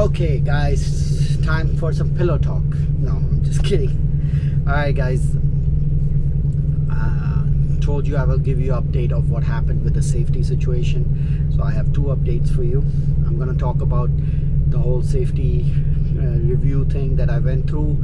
Okay, guys, time for some pillow talk. No, I'm just kidding. All right, guys. Told you I will give you an update of what happened with the safety situation. So I have two updates for you. I'm going to talk about the whole safety review thing that I went through.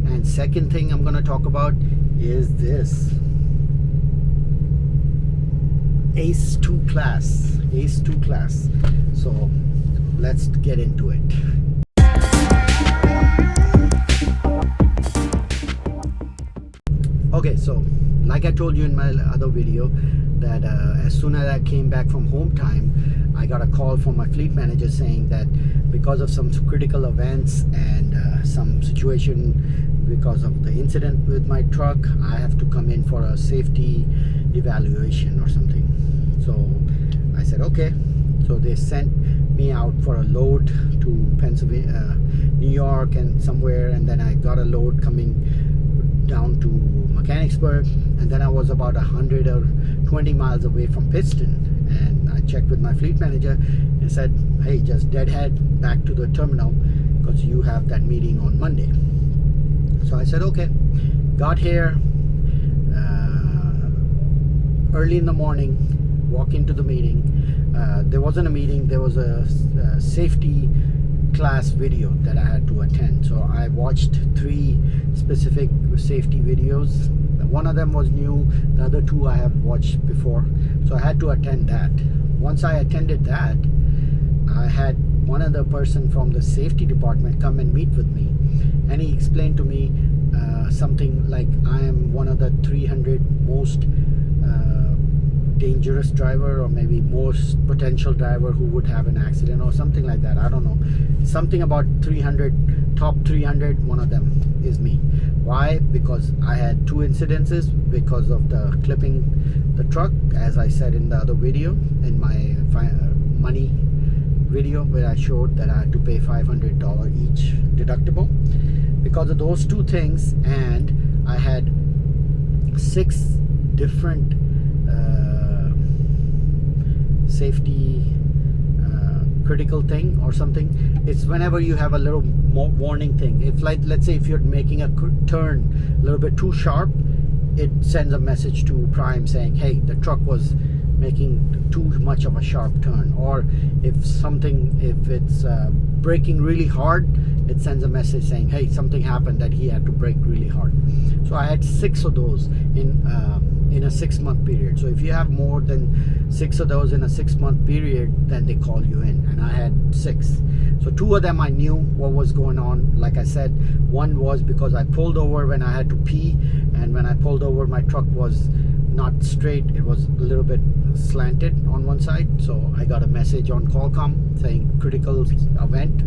And second thing I'm going to talk about is this. ACE 2 class. ACE 2 class. So let's get into it. Okay, so like I told you in my other video that as soon as I came back from home time, I got a call from my fleet manager saying that because of some critical events and some situation because of the incident with my truck, I have to come in for a safety evaluation or something. So I said okay. So they sent me out for a load to Pennsylvania, New York and somewhere, and then I got a load coming down to Mechanicsburg, and then I was about 100 or 20 miles away from Pittston, and I checked with my fleet manager and said, hey, just deadhead back to the terminal because you have that meeting on Monday. So I said okay. Got here early in the morning, walk into the meeting. There wasn't a meeting, there was a safety class video that I had to attend. So I watched 3 specific safety videos. One of them was new, the other 2 I have watched before. So I had to attend that. Once I attended that, I had one other person from the safety department come and meet with me, and he explained to me something like I am one of the 300 most dangerous driver, or maybe most potential driver who would have an accident or something like that. I don't know, something about 300, top 300, one of them is me. Why? Because I had 2 incidences because of the clipping the truck, as I said in the other video, in my money video where I showed that I had to pay $500 each deductible because of those 2 things. And I had 6 different safety critical thing or something. It's whenever you have a little more warning thing. If, like, let's say if you're making a turn a little bit too sharp, it sends a message to Prime saying, hey, the truck was making too much of a sharp turn. Or if it's braking really hard, it sends a message saying, hey, something happened that he had to brake really hard. So I had 6 of those in a 6-month period. So if you have more than 6 of those in a 6-month period, then they call you in, and I had 6. So 2 of them I knew what was going on. Like I said, one was because I pulled over when I had to pee, and when I pulled over, my truck was not straight, it was a little bit slanted on one side. So I got a message on Qualcomm saying critical event.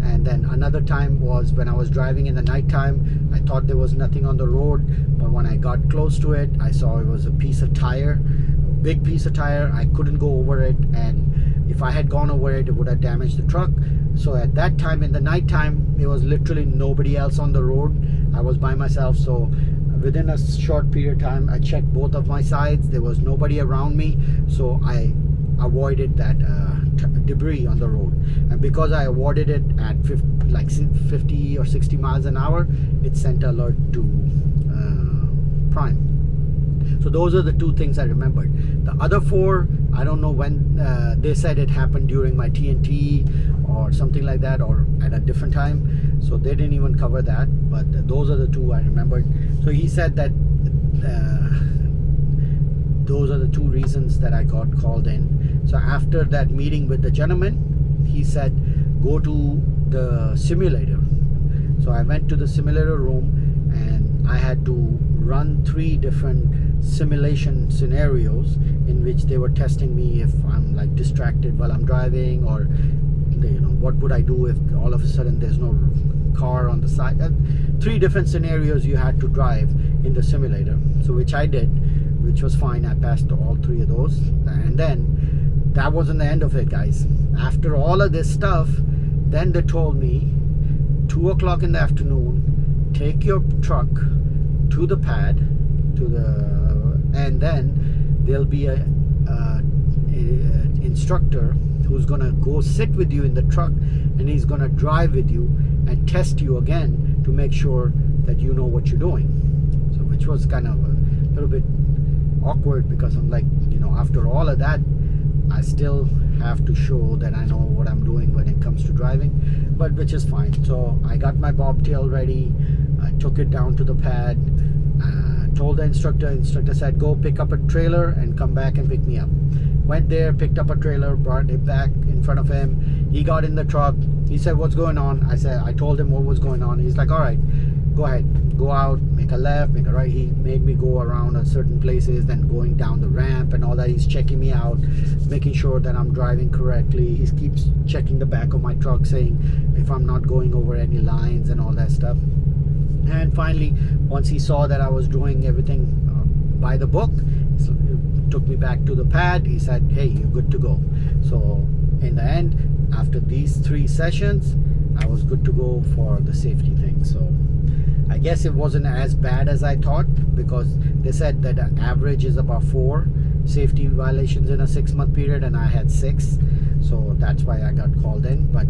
And then another time was when I was driving in the nighttime. I thought there was nothing on the road, but when I got close to it, I saw it was a piece of tire, a big piece of tire. I couldn't go over it, and if I had gone over it, it would have damaged the truck. So at that time, in the nighttime, there was literally nobody else on the road. I was by myself. So within a short period of time, I checked both of my sides. There was nobody around me, so I avoided that debris on the road. And because I avoided it at 50 or 60 miles an hour, it sent alert to Prime. So those are the 2 things I remembered. The other 4, I don't know when. They said it happened during my TNT or something like that, or at a different time, so they didn't even cover that. But those are the 2 I remembered. So he said that those are the 2 reasons that I got called in. So after that meeting with the gentleman, he said go to the simulator. So I went to the simulator room, and I had to run 3 different simulation scenarios in which they were testing me if I'm like distracted while I'm driving, or what would I do if all of a sudden there's no car on the side. 3 different scenarios you had to drive in the simulator. So which I did, which was fine. I passed all 3 of those. And then that wasn't the end of it, guys. After all of this stuff, then they told me 2 o'clock in the afternoon, take your truck to the pad, and then there'll be a instructor who who's gonna go sit with you in the truck, and he's gonna drive with you and test you again to make sure that you know what you're doing. So which was kind of a little bit awkward, because I'm like, after all of that, I still have to show that I know what I'm doing when it comes to driving, but which is fine. So I got my bobtail ready. I took it down to the pad, told the instructor said, go pick up a trailer and come back and pick me up. Went there, picked up a trailer, brought it back in front of him. He got in the truck. He said, what's going on? I told him what was going on. He's like, all right, go ahead, go out, make a left, make a right. He made me go around at certain places, then going down the ramp and all that. He's checking me out, making sure that I'm driving correctly. He keeps checking the back of my truck, saying if I'm not going over any lines and all that stuff. And finally, once he saw that I was doing everything by the book, so he took me back to the pad. He said, hey, you're good to go. So in the end, after these 3 sessions, I was good to go for the safety thing. So I guess it wasn't as bad as I thought, because they said that the average is about 4 safety violations in a 6-month period, and I had 6. So that's why I got called in. But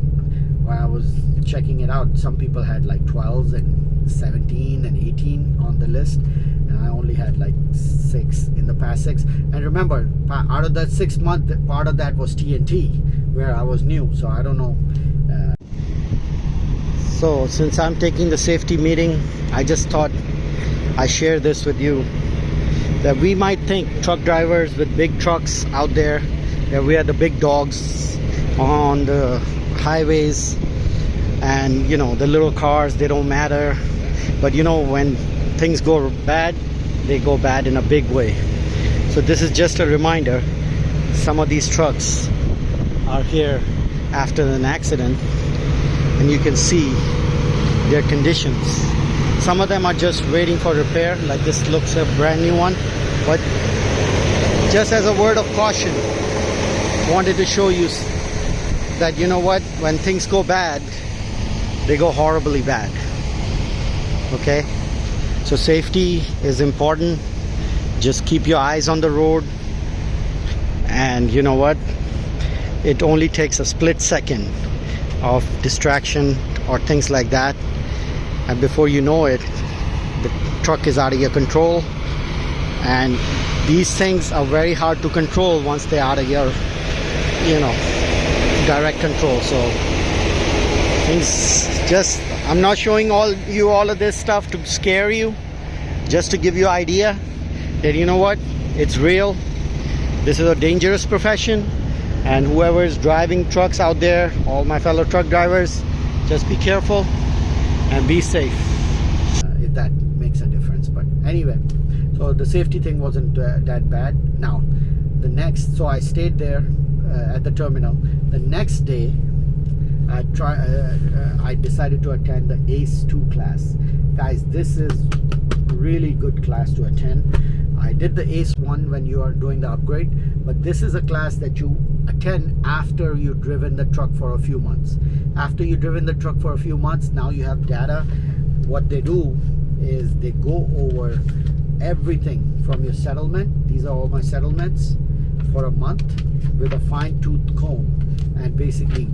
when I was checking it out, some people had like 12s and 17 and 18 on the list, and I only had like 6 in the past 6. And remember, out of that 6-month, part of that was TNT, where I was new. So I don't know. So since I'm taking the safety meeting, I just thought I share this with you, that we might think, truck drivers with big trucks out there, that we are the big dogs on the highways, and the little cars, they don't matter. But when things go bad, they go bad in a big way. So this is just a reminder. Some of these trucks are here after an accident, and you can see their conditions. Some of them are just waiting for repair, like this looks a brand new one. But just as a word of caution, wanted to show you that when things go bad, they go horribly bad. Okay, so safety is important. Just keep your eyes on the road, and it only takes a split second of distraction or things like that, and before you know it, the truck is out of your control. And these things are very hard to control once they're out of your direct control. So I'm not showing you all of this stuff to scare you, just to give you an idea that it's real. This is a dangerous profession, and whoever is driving trucks out there, all my fellow truck drivers, just be careful and be safe, if that makes a difference. But anyway, so the safety thing wasn't that bad. Now so I stayed there at the terminal. The next day I decided to attend the ACE 2 class. Guys, this is really good class to attend. I did the ACE 1 when you are doing the upgrade, but this is a class that you attend after you've driven the truck for a few months. After you've driven the truck for a few months, now you have data. What they do is they go over everything from your settlement. These are all my settlements for a month with a fine-tooth comb, and basically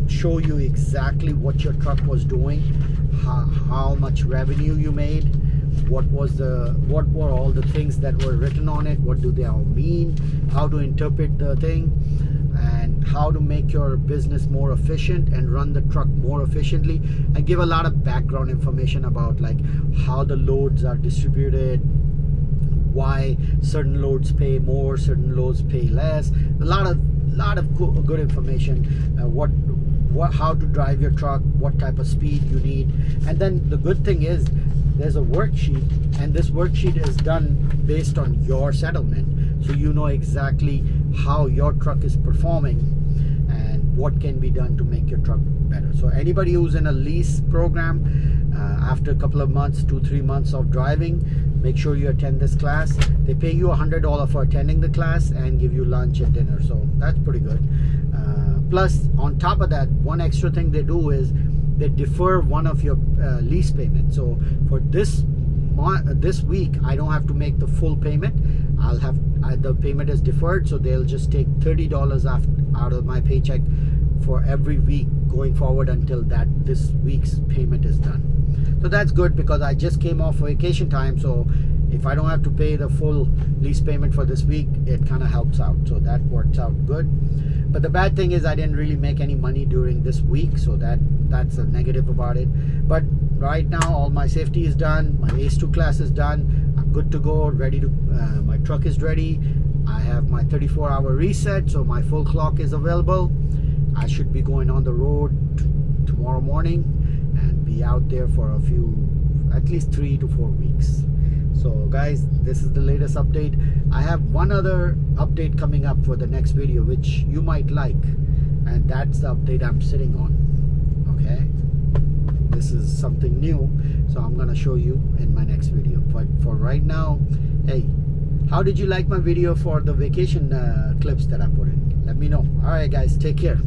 show you exactly what your truck was doing, how much revenue you made, what were all the things that were written on it, what do they all mean, how to interpret the thing, and how to make your business more efficient and run the truck more efficiently, and give a lot of background information about like how the loads are distributed, why certain loads pay more, certain loads pay less. A lot of good information, how to drive your truck, what type of speed you need. And then the good thing is there's a worksheet, and this worksheet is done based on your settlement, so you know exactly how your truck is performing and what can be done to make your truck better. So anybody who's in a lease program, after a couple of months, 2-3 months of driving, make sure you attend this class. They pay you $100 for attending the class and give you lunch and dinner, so that's pretty good. Plus, on top of that, one extra thing they do is they defer one of your lease payments. So for this week, I don't have to make the full payment. the payment is deferred, so they'll just take $30 out of my paycheck for every week going forward until this week's payment is done. So that's good, because I just came off vacation time, so if I don't have to pay the full lease payment for this week, it kind of helps out. So that works out good. But the bad thing is I didn't really make any money during this week, so that's a negative about it. But right now all my safety is done, my ACE2 class is done, I'm good to go, ready to my truck is ready, I have my 34-hour reset, so my full clock is available. I should be going on the road tomorrow morning and be out there for at least 3 to 4 weeks. So guys, this is the latest update. I have one other update coming up for the next video, which you might like, and that's the update I'm sitting on. Okay, this is something new, so I'm gonna show you in my next video. But for right now, hey, how did you like my video for the vacation clips that I put in? Let me know. All right guys, take care.